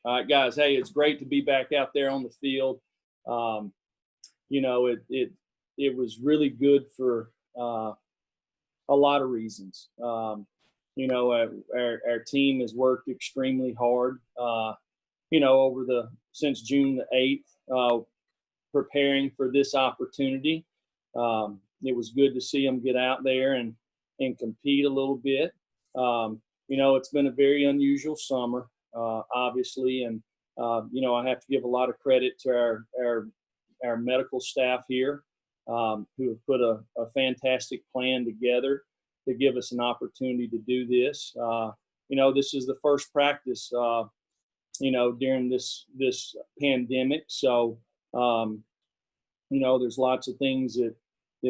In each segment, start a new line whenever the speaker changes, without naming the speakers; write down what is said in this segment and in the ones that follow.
All right, guys. Hey, it's great to be back out there on the field. You know, it was really good for a lot of reasons. You know, our team has worked extremely hard. You know, since June the 8th, preparing for this opportunity. It was good to see them get out there and compete a little bit. You know, it's been a very unusual summer, obviously, and you know, I have to give a lot of credit to our medical staff here, who have put a fantastic plan together to give us an opportunity to do this. You know, this is the first practice, you know, during this pandemic, so you know, there's lots of things that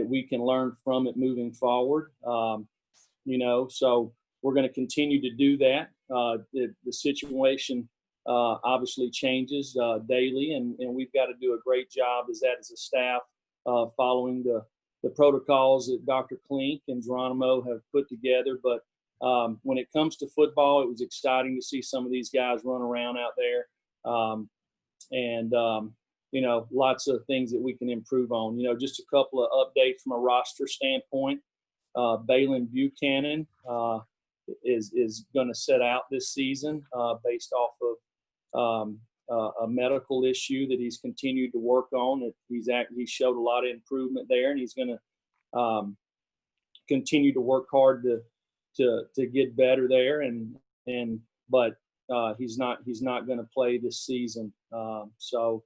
we can learn from it moving forward. You know, so we're going to continue to do that. The situation obviously changes daily, and we've got to do a great job as a staff, following the protocols that Dr. Klink and Geronimo have put together. But when it comes to football, it was exciting to see some of these guys run around out there. You know, lots of things that we can improve on. You know, just a couple of updates from a roster standpoint. Balin Buchanan is going to sit out this season based off of a medical issue that he's continued to work on. He showed a lot of improvement there, and he's going to continue to work hard to get better there. But he's not going to play this season. So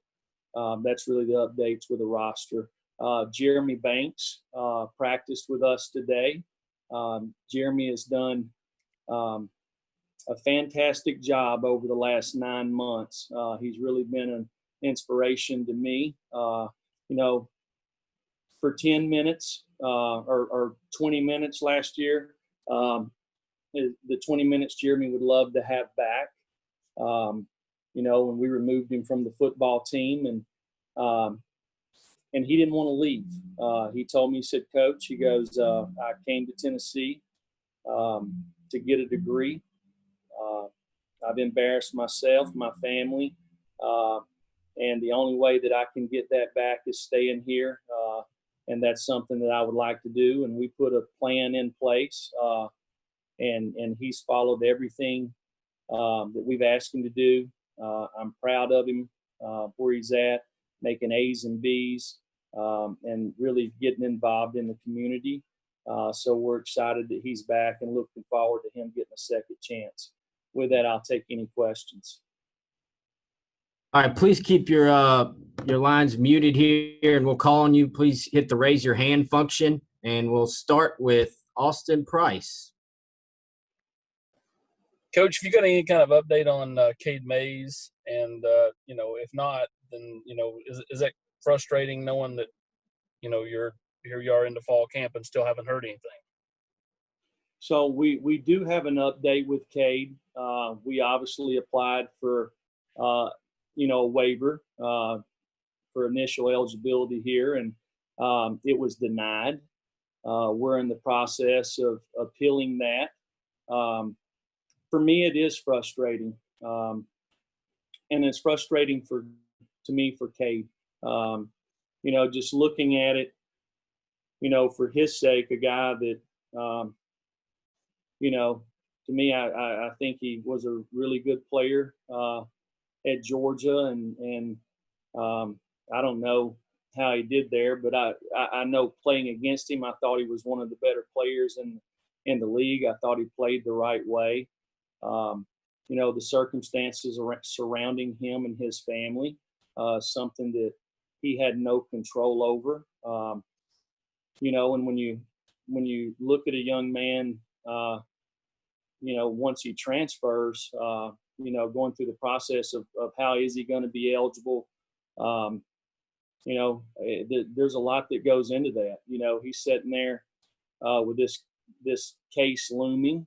that's really the updates with the roster. Jeremy Banks practiced with us today. Jeremy has done a fantastic job over the last 9 months. He's really been an inspiration to me. You know, for 10 minutes or 20 minutes last year, the 20 minutes Jeremy would love to have back. You know, when we removed him from the football team, and he didn't want to leave. He told me, he said, "Coach," he goes, "I came to Tennessee to get a degree. I've embarrassed myself, my family, and the only way that I can get that back is staying here. And that's something that I would like to do." And we put a plan in place, and he's followed everything that we've asked him to do. I'm proud of him where he's at, making A's and B's, and really getting involved in the community. So we're excited that he's back and looking forward to him getting a second chance. With that, I'll take any questions.
All right, please keep your lines muted here, and we'll call on you. Please hit the raise your hand function, and we'll start with Austin Price.
Coach, if you got any kind of update on Cade Mays, and you know, if not, then you know, is that frustrating knowing that you know here you are into fall camp and still haven't heard anything?
So we do have an update with Cade. We obviously applied for you know, a waiver for initial eligibility here, and it was denied. We're in the process of appealing that. For me, it is frustrating, and it's frustrating to me for Cade. You know, just looking at it, you know, for his sake, a guy that, you know, to me, I think he was a really good player at Georgia, and I don't know how he did there, but I know playing against him, I thought he was one of the better players in the league. I thought he played the right way. You know, the circumstances surrounding him and his family, something that he had no control over. You know, and when you look at a young man, you know, once he transfers, you know, going through the process of how is he going to be eligible, you know, there's a lot that goes into that. You know, he's sitting there with this case looming.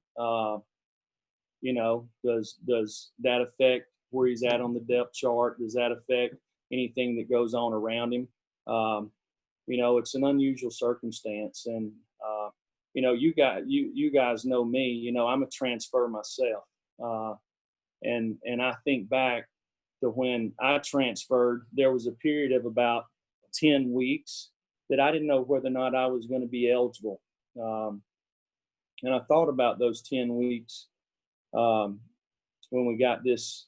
You know, does that affect where he's at on the depth chart? Does that affect anything that goes on around him? You know, it's an unusual circumstance, and you know, you guys know me. You know, I'm a transfer myself. And I think back to when I transferred, there was a period of about 10 weeks that I didn't know whether or not I was going to be eligible. And I thought about those 10 weeks when we got this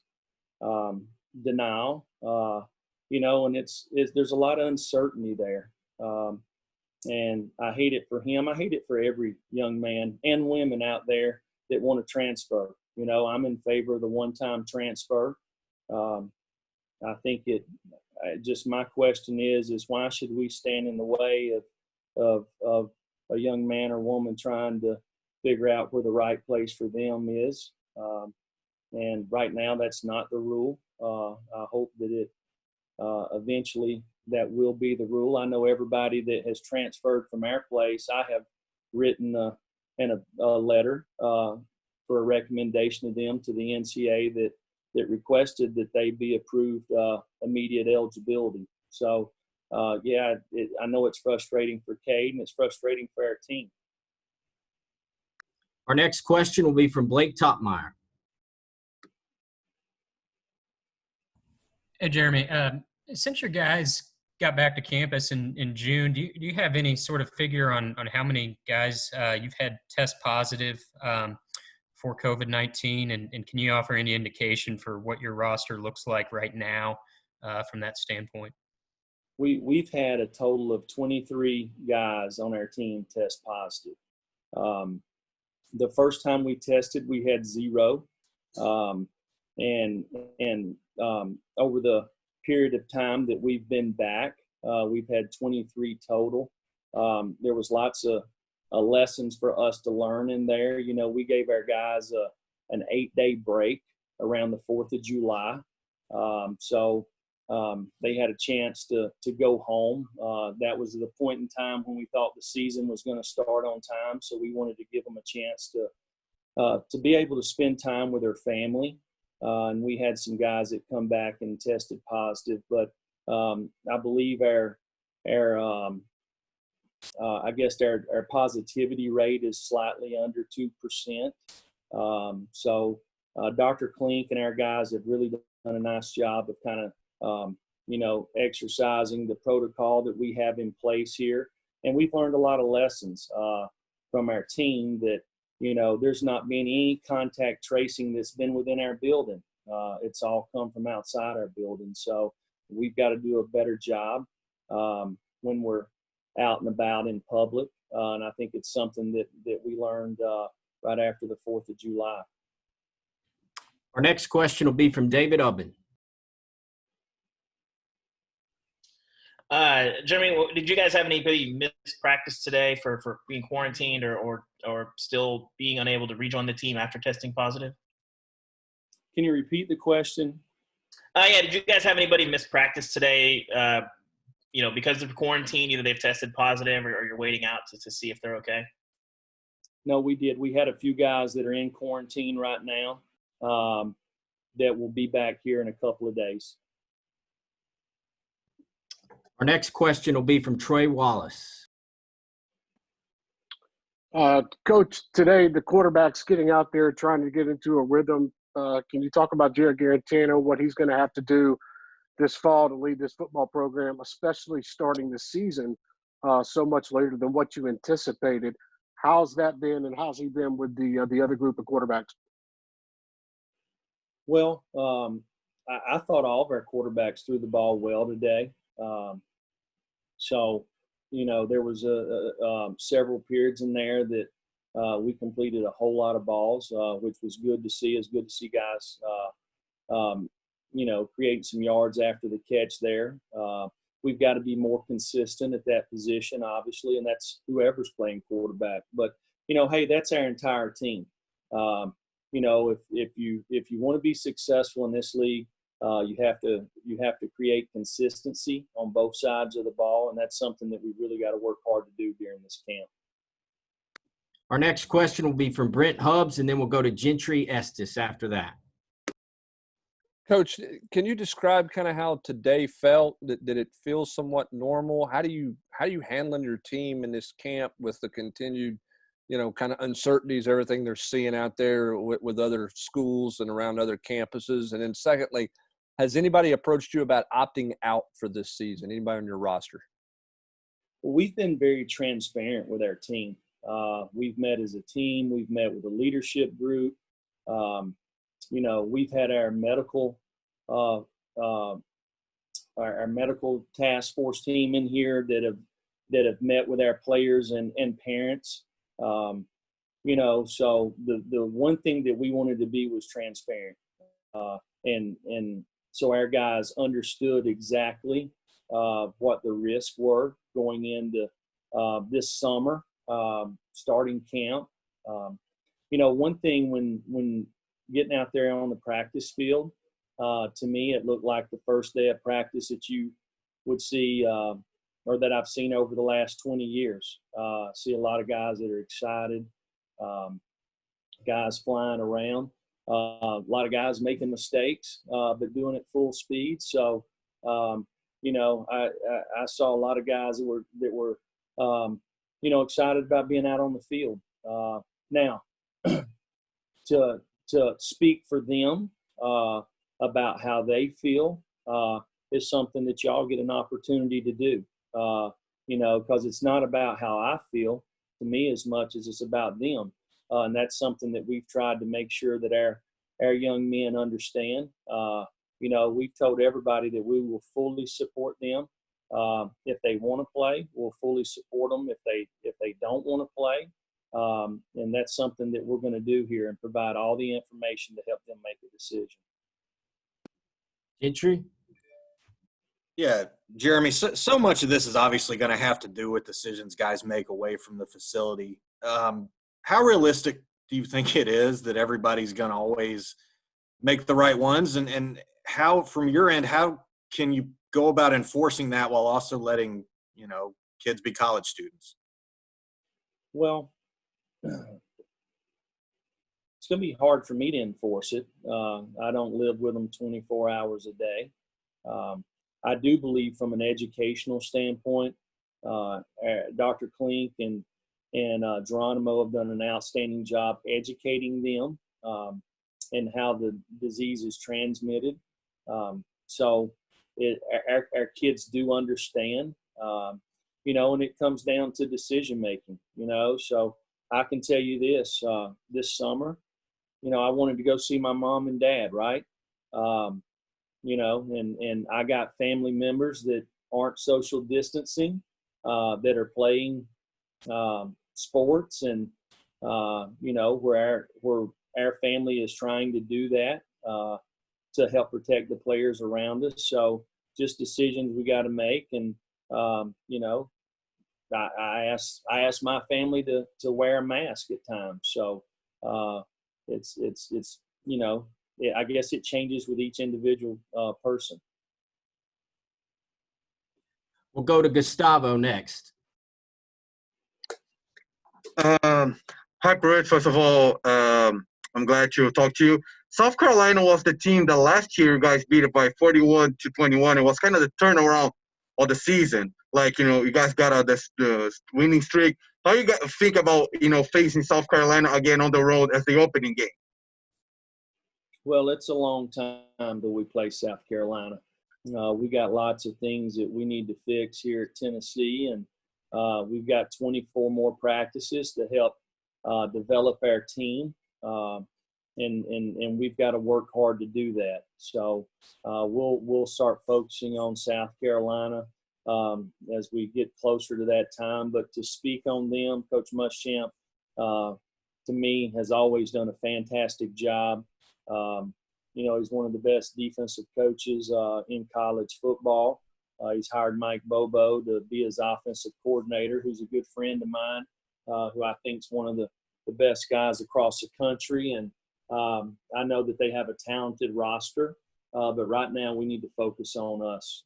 denial, and there's a lot of uncertainty there. And I hate it for him. I hate it for every young man and women out there that want to transfer. I'm in favor of the one-time transfer. I think just my question is why should we stand in the way of a young man or woman trying to figure out where the right place for them is? And right now, that's not the rule. I hope that it eventually that will be the rule. I know everybody that has transferred from our place, I have written a letter for a recommendation of them to the NCAA that requested that they be approved immediate eligibility. So, I know it's frustrating for Cade and it's frustrating for our team.
Our next question will be from Blake Topmeyer.
Hey, Jeremy, since your guys got back to campus in June, do you have any sort of figure on how many guys you've had test positive for COVID-19? And can you offer any indication for what your roster looks like right now from that standpoint?
We've had a total of 23 guys on our team test positive. The first time we tested, we had 0. And over the period of time that we've been back, we've had 23 total. There was lots of lessons for us to learn in there. We gave our guys an 8-day break around the 4th of July. So they had a chance to go home. That was the point in time when we thought the season was going to start on time. So we wanted to give them a chance to be able to spend time with their family. And we had some guys that come back and tested positive, but I believe our positivity rate is slightly under 2%. So Dr. Klink and our guys have really done a nice job of kind of exercising the protocol that we have in place here, and we've learned a lot of lessons from our team that. There's not been any contact tracing that's been within our building. It's all come from outside our building. So we've got to do a better job when we're out and about in public. And I think it's something that we learned right after the 4th of July.
Our next question will be from David Ubben.
Jeremy, did you guys have anybody miss practice today for being quarantined or still being unable to rejoin the team after testing positive?
Can you repeat the question?
Yeah. Did you guys have anybody miss practice today? Because of quarantine, either they've tested positive or you're waiting out to see if they're okay.
No, we did. We had a few guys that are in quarantine right now that will be back here in a couple of days.
Our next question will be from Troy Wallace.
Coach, today the quarterback's getting out there trying to get into a rhythm. Can you talk about Jared Garantano, what he's going to have to do this fall to lead this football program, especially starting the season so much later than what you anticipated? How's that been, and how's he been with the other group of quarterbacks?
Well, I thought all of our quarterbacks threw the ball well today. So, there was several periods in there that we completed a whole lot of balls, which was good to see. It's good to see guys, creating some yards after the catch there. We've got to be more consistent at that position, obviously, and that's whoever's playing quarterback. But, hey, that's our entire team. If you want to be successful in this league, you have to create consistency on both sides of the ball, and that's something that we really got to work hard to do during this camp.
Our next question will be from Brent Hubbs, and then we'll go to Gentry Estes after that.
Coach, can you describe kind of how today felt? Did it feel somewhat normal? How do you handling your team in this camp with the continued, kind of uncertainties, everything they're seeing out there with other schools and around other campuses? And then secondly, has anybody approached you about opting out for this season? Anybody on your roster?
We've been very transparent with our team. We've met as a team. We've met with a leadership group. We've had our medical our medical task force team in here that have met with our players and parents. So the one thing that we wanted to be was transparent, and so our guys understood exactly what the risks were going into this summer, starting camp. One thing when getting out there on the practice field, to me, it looked like the first day of practice that you would see, or that I've seen over the last 20 years. See a lot of guys that are excited, guys flying around, a lot of guys making mistakes, but doing it full speed. So, I saw a lot of guys that were excited about being out on the field. Now, to speak for them about how they feel is something that y'all get an opportunity to do, because it's not about how I feel to me as much as it's about them. And that's something that we've tried to make sure that our young men understand. We've told everybody that we will fully support them. If they want to play, we'll fully support them. If they don't want to play, and that's something that we're going to do here and provide all the information to help them make a decision.
Gentry?
Yeah, Jeremy, so much of this is obviously going to have to do with decisions guys make away from the facility. How realistic do you think it is that everybody's going to always make the right ones? And how, from your end, how can you go about enforcing that while also letting, kids be college students?
Well, it's going to be hard for me to enforce it. I don't live with them 24 hours a day. I do believe from an educational standpoint, Dr. Klink and Geronimo have done an outstanding job educating them and how the disease is transmitted. So our kids do understand, and it comes down to decision making, so I can tell you this, this summer, I wanted to go see my mom and dad, right? And I got family members that aren't social distancing, that are playing sports, and where our family is trying to do that to help protect the players around us. So just decisions we got to make, and I asked my family to wear a mask at times. So it's I guess it changes with each individual person.
We'll go to Gustavo next.
Hi, Pruitt. First of all, I'm glad to talk to you. South Carolina was the team that last year you guys beat it by 41-21. It was kind of the turnaround of the season. You guys got the winning streak. How you guys think about, facing South Carolina again on the road as the opening game?
Well, it's a long time till we play South Carolina. We got lots of things that we need to fix here at Tennessee, and we've got 24 more practices to help develop our team, and we've got to work hard to do that. So we'll start focusing on South Carolina as we get closer to that time. But to speak on them, Coach Muschamp, to me, has always done a fantastic job. He's one of the best defensive coaches in college football. He's hired Mike Bobo to be his offensive coordinator, who's a good friend of mine, who I think is one of the best guys across the country. And I know that they have a talented roster, but right now we need to focus on us.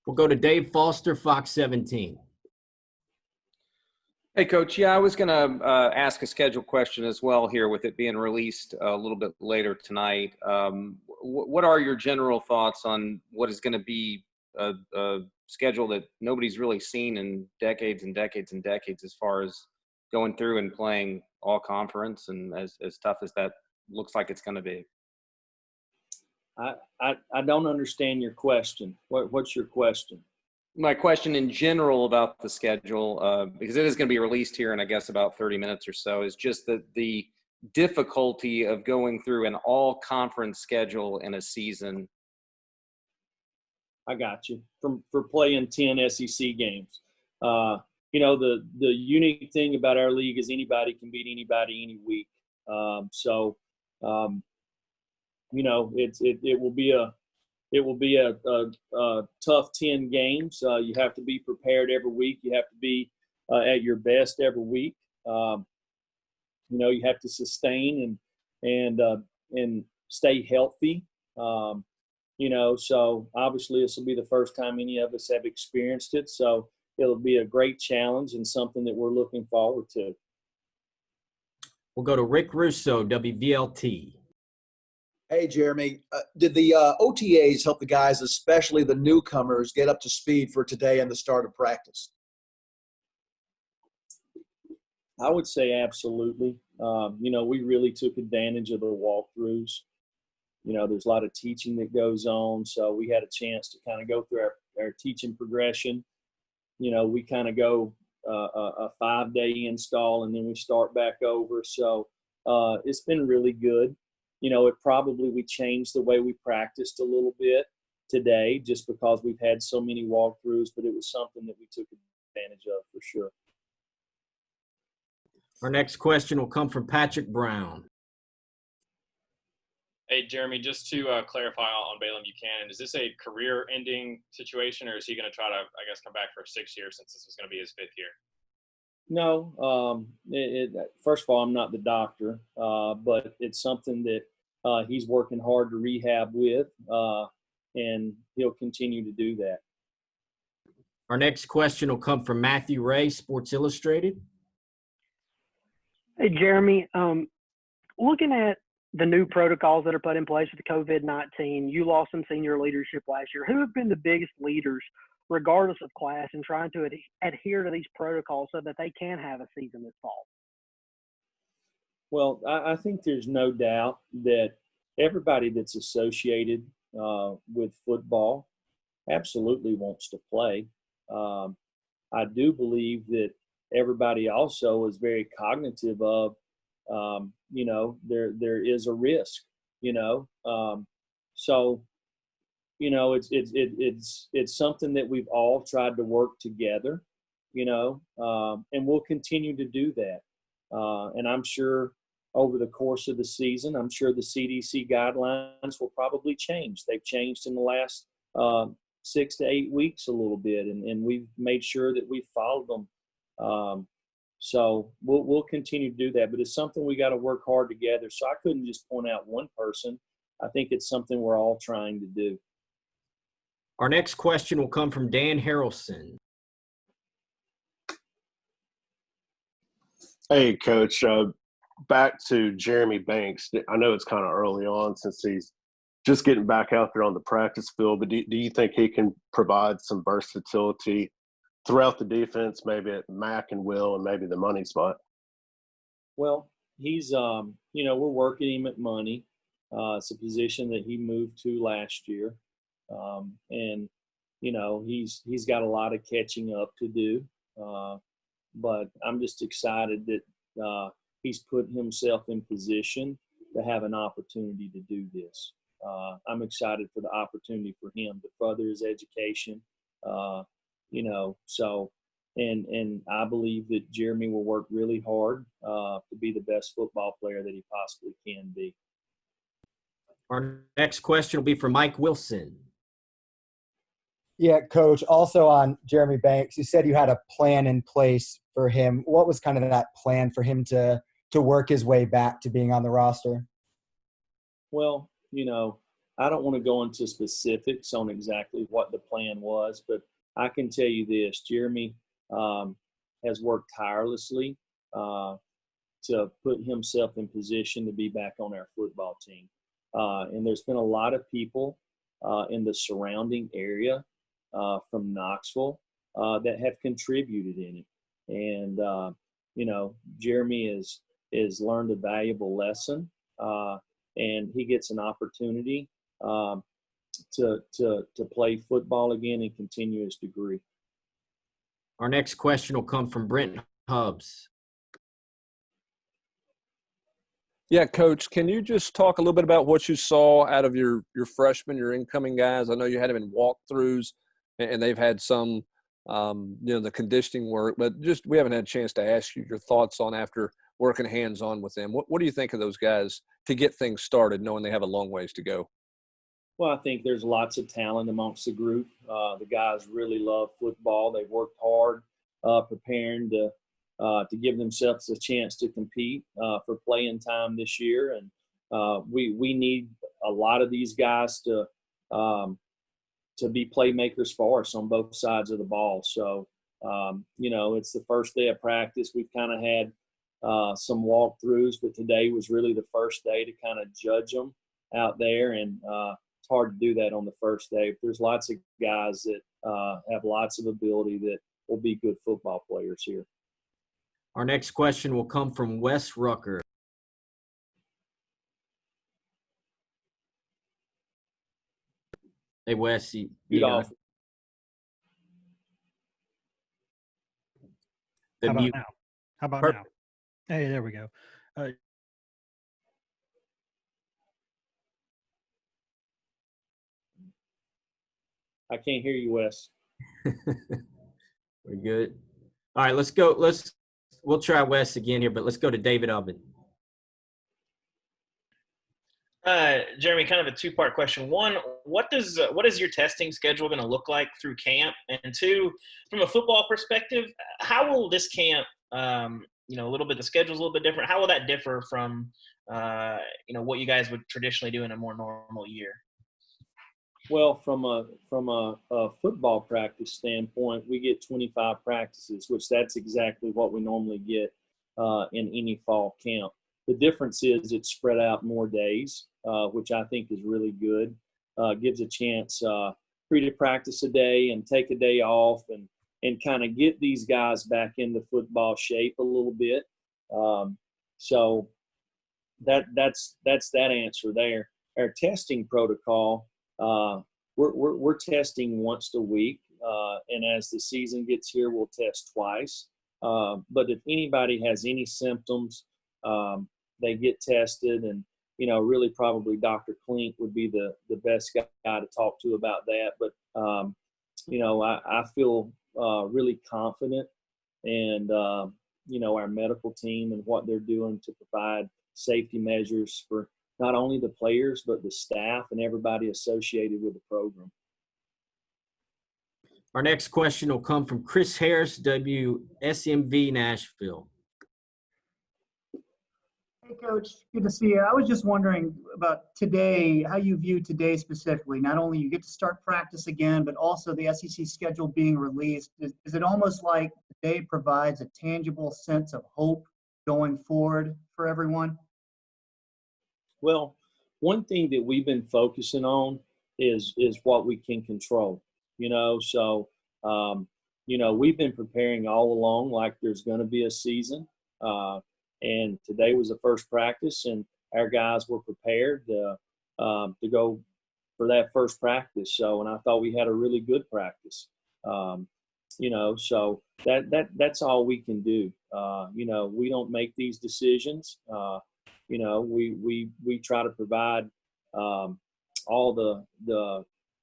We'll go to Dave Foster, Fox 17.
Hey, Coach. Yeah, I was going to ask a schedule question as well here with it being released a little bit later tonight. What are your general thoughts on what is going to be a schedule that nobody's really seen in decades and decades and decades as far as going through and playing all conference, and as tough as that looks like it's going to be?
I don't understand your question. What's your question?
My question in general about the schedule, because it is going to be released here in, I guess, about 30 minutes or so, is just the difficulty of going through an all-conference schedule in a season.
I got you. For playing 10 SEC games. You know, the unique thing about our league is anybody can beat anybody any week. You know, it will be a tough 10 games. You have to be prepared every week. You have to be at your best every week. You know, you have to sustain and stay healthy. You know, so obviously this will be the first time any of us have experienced it. So it'll be a great challenge and something that we're looking forward to.
We'll go to Rick Russo, WVLT.
Hey, Jeremy. Did the OTAs help the guys, especially the newcomers, get up to speed for today and the start of practice?
I would say absolutely. You know, we really took advantage of the walkthroughs. You know, there's a lot of teaching that goes on, so we had a chance to kind of go through our teaching progression. You know, we kind of go a 5-day install, and then we start back over. So it's been really good. You know, we changed the way we practiced a little bit today just because we've had so many walkthroughs, but it was something that we took advantage of for sure.
Our next question will come from Patrick Brown.
Hey, Jeremy, just to clarify on Balaam Buchanan, is this a career-ending situation, or is he going to try to, I guess, come back for a 6th year since this was going to be his 5th year?
No. First of all, I'm not the doctor, but it's something that he's working hard to rehab with, and he'll continue to do that.
Our next question will come from Matthew Ray, Sports Illustrated.
Hey, Jeremy, looking at the new protocols that are put in place with the COVID-19, you lost some senior leadership last year. Who have been the biggest leaders, regardless of class, in trying to adhere to these protocols so that they can have a season this fall?
Well, I think there's no doubt that everybody that's associated with football absolutely wants to play. I do believe that everybody also is very cognitive of, you know, there is a risk, you know. So, you know, it's something that we've all tried to work together, you know, and we'll continue to do that. And I'm sure over the course of the season, I'm sure the CDC guidelines will probably change. They've changed in the last 6 to 8 weeks a little bit, and we've made sure that we followed them. So we'll continue to do that, but it's something we got to work hard together. So I couldn't just point out one person. I think it's something we're all trying to do.
Our next question will come from Dan Harrelson.
Hey, Coach. Back to Jeremy Banks. I know it's kind of early on since he's just getting back out there on the practice field, but do you think he can provide some versatility throughout the defense, maybe at Mac and Will and maybe the money spot?
Well, he's, you know, we're working him at money. It's a position that he moved to last year. And, you know, he's got a lot of catching up to do. But I'm just excited that he's put himself in position to have an opportunity to do this. I'm excited for the opportunity for him to further his education. You know, so, and I believe that Jeremy will work really hard to be the best football player that he possibly can be.
Our next question will be for Mike Wilson.
Yeah, Coach, also on Jeremy Banks, you said you had a plan in place for him. What was kind of that plan for him to work his way back to being on the roster?
Well, you know, I don't want to go into specifics on exactly what the plan was, but I can tell you this: Jeremy has worked tirelessly to put himself in position to be back on our football team. And there's been a lot of people in the surrounding area from Knoxville that have contributed in it. And, Jeremy is learned a valuable lesson, and he gets an opportunity to play football again and continue his degree.
Our next question will come from Brent Hubbs.
Yeah, Coach, can you just talk a little bit about what you saw out of your freshmen, your incoming guys? I know you had them in walkthroughs, and they've had some, the conditioning work, but just we haven't had a chance to ask you your thoughts on after working hands-on with them. What do you think of those guys to get things started, knowing they have a long ways to go?
Well, I think there's lots of talent amongst the group. The guys really love football. They've worked hard preparing to give themselves a chance to compete for playing time this year. And we need a lot of these guys to be playmakers for us on both sides of the ball. So, it's the first day of practice. We've kind of had some walkthroughs, but today was really the first day to kind of judge them out there. And it's hard to do that on the first day. But there's lots of guys that have lots of ability that will be good football players here.
Our next question will come from Wes Rucker. Hey, Wes.
Get off.
The
How about
mute.
now? How about
Perfect.
now? Hey, there we go.
I can't hear you, Wes.
We're good. All right, let's go. We'll try Wes again here, but let's go to David Ubben.
Jeremy, kind of a two-part question. One, what is your testing schedule going to look like through camp? And two, from a football perspective, how will this camp, a little bit, the schedule's a little bit different. How will that differ from, what you guys would traditionally do in a more normal year?
Well, from a football practice standpoint, we get 25 practices, which that's exactly what we normally get in any fall camp. The difference is it's spread out more days, which I think is really good. Gives a chance for you to practice a day and take a day off and kind of get these guys back into football shape a little bit. So that's that answer there. Our testing protocol, we're testing once a week, and as the season gets here, we'll test twice. But if anybody has any symptoms, they get tested, and really probably Dr. Klink would be the best guy to talk to about that. But I feel really confident, and our medical team and what they're doing to provide safety measures for not only the players, but the staff and everybody associated with the program.
Our next question will come from Chris Harris, WSMV Nashville.
Hey, Coach. Good to see you. I was just wondering about today, how you view today specifically. Not only you get to start practice again, but also the SEC schedule being released. Is it almost like today provides a tangible sense of hope going forward for everyone?
Well, one thing that we've been focusing on is what we can control, so, we've been preparing all along like there's going to be a season. And today was the first practice, and our guys were prepared to go for that first practice. So, and I thought we had a really good practice. So that's all we can do. We don't make these decisions. We try to provide all the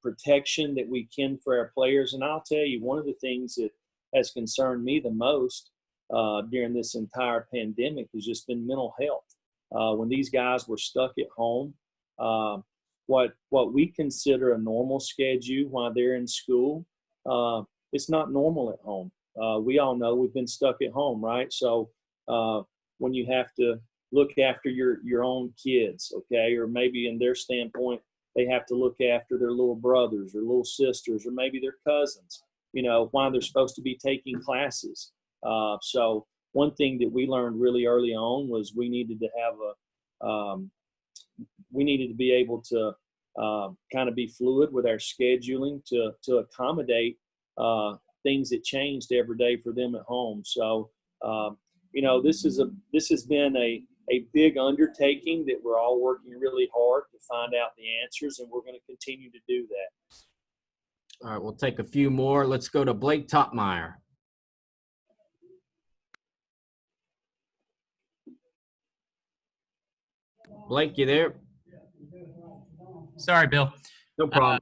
protection that we can for our players. And I'll tell you, one of the things that has concerned me the most during this entire pandemic has just been mental health. When these guys were stuck at home, what we consider a normal schedule while they're in school, it's not normal at home. We all know we've been stuck at home, right? So when you have to look after your own kids, okay, or maybe in their standpoint, they have to look after their little brothers or little sisters or maybe their cousins, while they're supposed to be taking classes. So one thing that we learned really early on was we needed to have we needed to be able to kind of be fluid with our scheduling to accommodate things that changed every day for them at home. So this has been a big undertaking that we're all working really hard to find out the answers, and we're going to continue to do that.
All right, we'll take a few more. Let's go to Blake Topmeyer. Blake, you there?
Sorry, Bill.
No problem.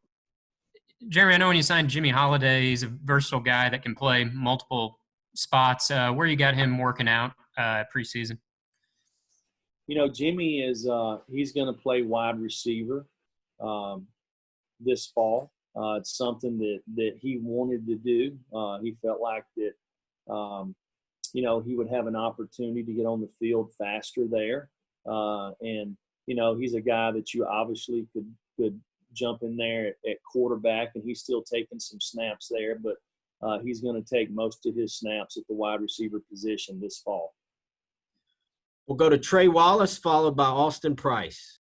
Jeremy, I know when you signed Jimmy Holiday, he's a versatile guy that can play multiple spots. Where you got him working out preseason?
Jimmy is he's going to play wide receiver this fall. It's something that he wanted to do. He felt like that, he would have an opportunity to get on the field faster there. And he's a guy that you obviously could jump in there at quarterback, and he's still taking some snaps there, but he's going to take most of his snaps at the wide receiver position this fall.
We'll go to Trey Wallace, followed by Austin Price.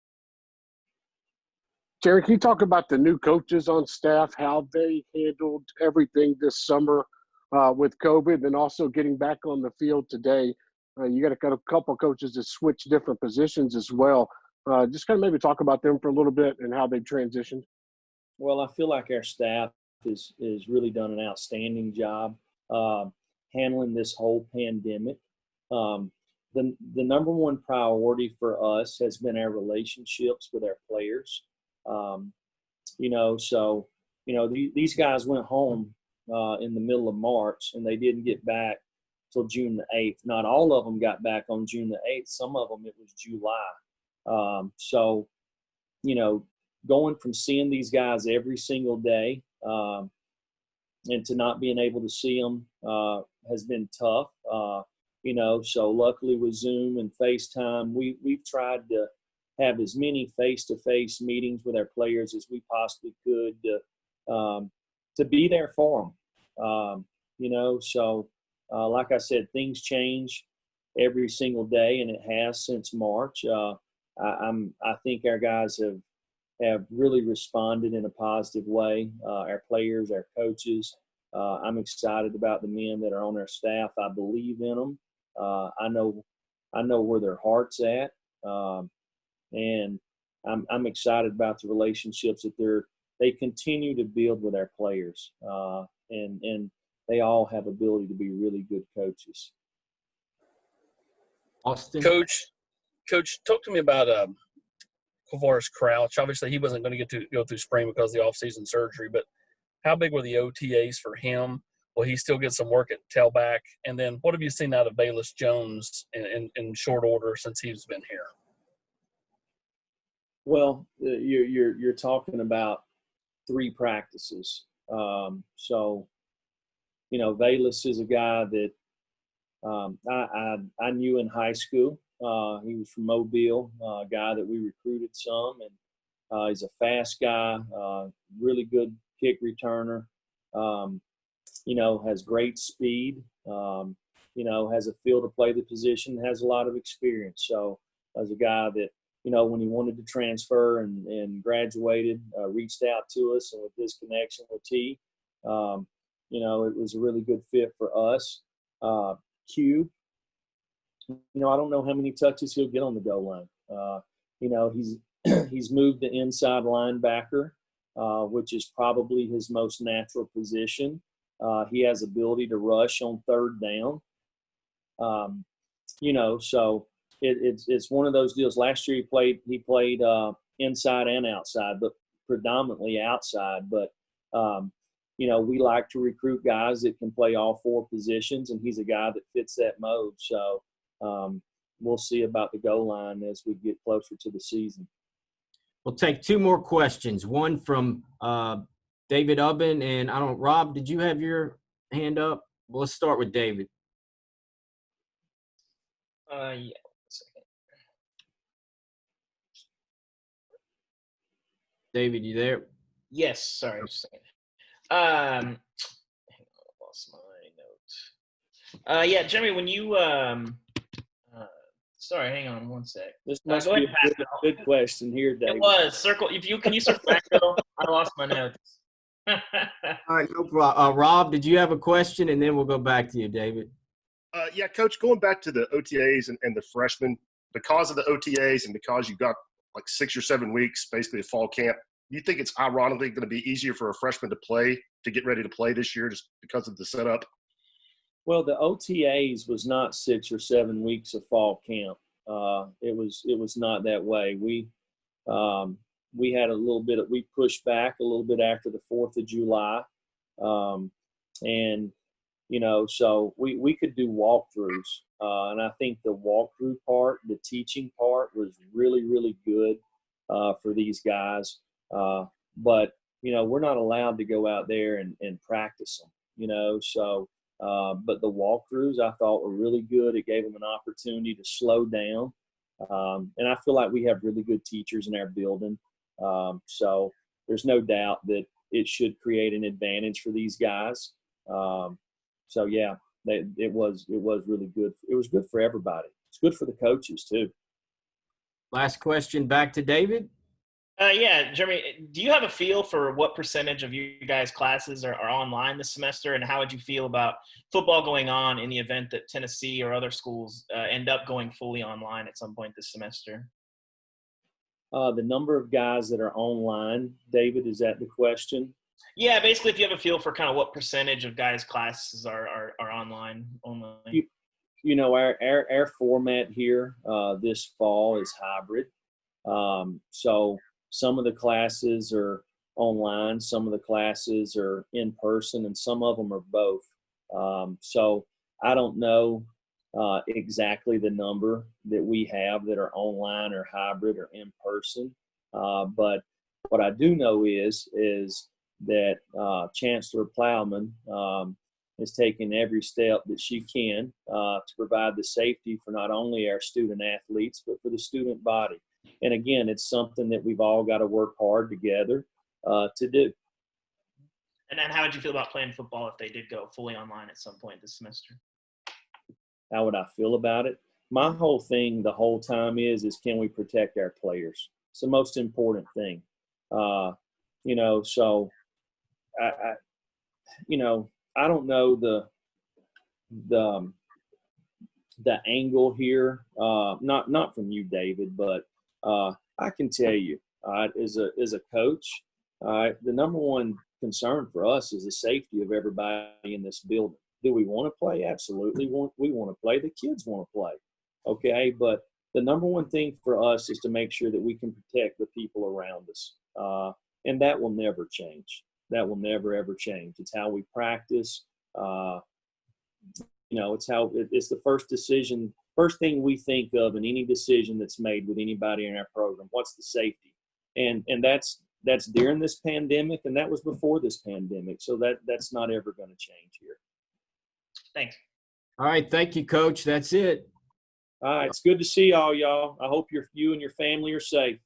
Jerry, can you talk about the new coaches on staff, how they handled everything this summer with COVID, and also getting back on the field today? You got a couple coaches that switch different positions as well. Just kind of maybe talk about them for a little bit and how they've transitioned.
Well, I feel like our staff is really done an outstanding job handling this whole pandemic. The number one priority for us has been our relationships with our players. These guys went home in the middle of March, and they didn't get back till June the 8th. Not all of them got back on June the 8th. Some of them, it was July. Going from seeing these guys every single day and to not being able to see them has been tough. So luckily with Zoom and FaceTime, we've tried to have as many face-to-face meetings with our players as we possibly could to be there for them. Like I said, things change every single day, and it has since March. I think our guys have really responded in a positive way. Our players, our coaches. I'm excited about the men that are on our staff. I believe in them. I know where their heart's at, and I'm excited about the relationships that they continue to build with our players, and they all have ability to be really good coaches.
Austin,
Coach, talk to me about Quavaris Crouch. Obviously, he wasn't going to get to go through spring because of the offseason surgery, but how big were the OTAs for him? Will he still get some work at tailback? And then what have you seen out of Bayless Jones in short order since he's been here?
Well, you're talking about 3 practices. Bayless is a guy that I knew in high school. He was from Mobile, a guy that we recruited some, and he's a fast guy, really good kick returner. Has great speed. Has a feel to play the position, has a lot of experience. So as a guy that when he wanted to transfer and graduated, reached out to us, and with his connection with T, it was a really good fit for us. Q, I don't know how many touches he'll get on the goal line. He's moved to inside linebacker, which is probably his most natural position. He has ability to rush on third down. So it's one of those deals. Last year he played inside and outside, but predominantly outside. But we like to recruit guys that can play all 4 positions, and he's a guy that fits that mode. So we'll see about the goal line as we get closer to the season.
We'll take 2 more questions. One from David Ubben, and Rob, did you have your hand up? Well, let's start with David.
Yeah. 1 second.
David, you there?
Yes. Sorry. Just a second. Hang on, I lost my note. Yeah, Jeremy, when you sorry, hang on 1 sec.
This must be a good question here, David.
It was circle. Can you circle back though? I lost my notes.
All right, no problem. Rob, did you have a question? And then we'll go back to you, David.
Yeah, Coach, going back to the OTAs and the freshmen, because of the OTAs and because you've got like 6 or 7 weeks, basically a fall camp, do you think it's ironically going to be easier for a freshman to get ready to play this year just because of the setup?
Well, the OTAs was not 6 or 7 weeks of fall camp. It was not that way. We had a little bit we pushed back a little bit after the 4th of July, and so we could do walkthroughs, and I think the walkthrough part, the teaching part, was really, really good for these guys. But we're not allowed to go out there and practice them. So. But the walkthroughs I thought were really good. It gave them an opportunity to slow down, and I feel like we have really good teachers in our building. So there's no doubt that it should create an advantage for these guys. So yeah, it was really good. It was good for everybody. It's good for the coaches too.
Last question back to David.
Yeah, Jeremy, do you have a feel for what percentage of you guys' classes are online this semester, and how would you feel about football going on in the event that Tennessee or other schools end up going fully online at some point this semester?
The number of guys that are online, David, is that the question?
Yeah, basically, if you have a feel for kind of what percentage of guys' classes are online only.
Our format here this fall is hybrid. So some of the classes are online, some of the classes are in person, and some of them are both. So I don't know exactly the number that we have that are online or hybrid or in person. But what I do know is that Chancellor Plowman is taking every step that she can to provide the safety for not only our student athletes, but for the student body. And again, it's something that we've all got to work hard together to do.
And then how would you feel about playing football if they did go fully online at some point this semester?
How would I feel about it? My whole thing the whole time is can we protect our players? It's the most important thing. So I don't know the angle here, not from you, David, but I can tell you, as a coach, the number one concern for us is the safety of everybody in this building. Do we want to play? Absolutely. We want to play. The kids want to play. Okay, but the number one thing for us is to make sure that we can protect the people around us, and that will never change. That will never ever change. It's how we practice. It's the first thing we think of in any decision that's made with anybody in our program. What's the safety? And that's during this pandemic, and that was before this pandemic. So that's not ever going to change here.
Thanks.
All right, thank you, Coach. That's it.
All right, it's good to see all y'all. I hope you and your family are safe.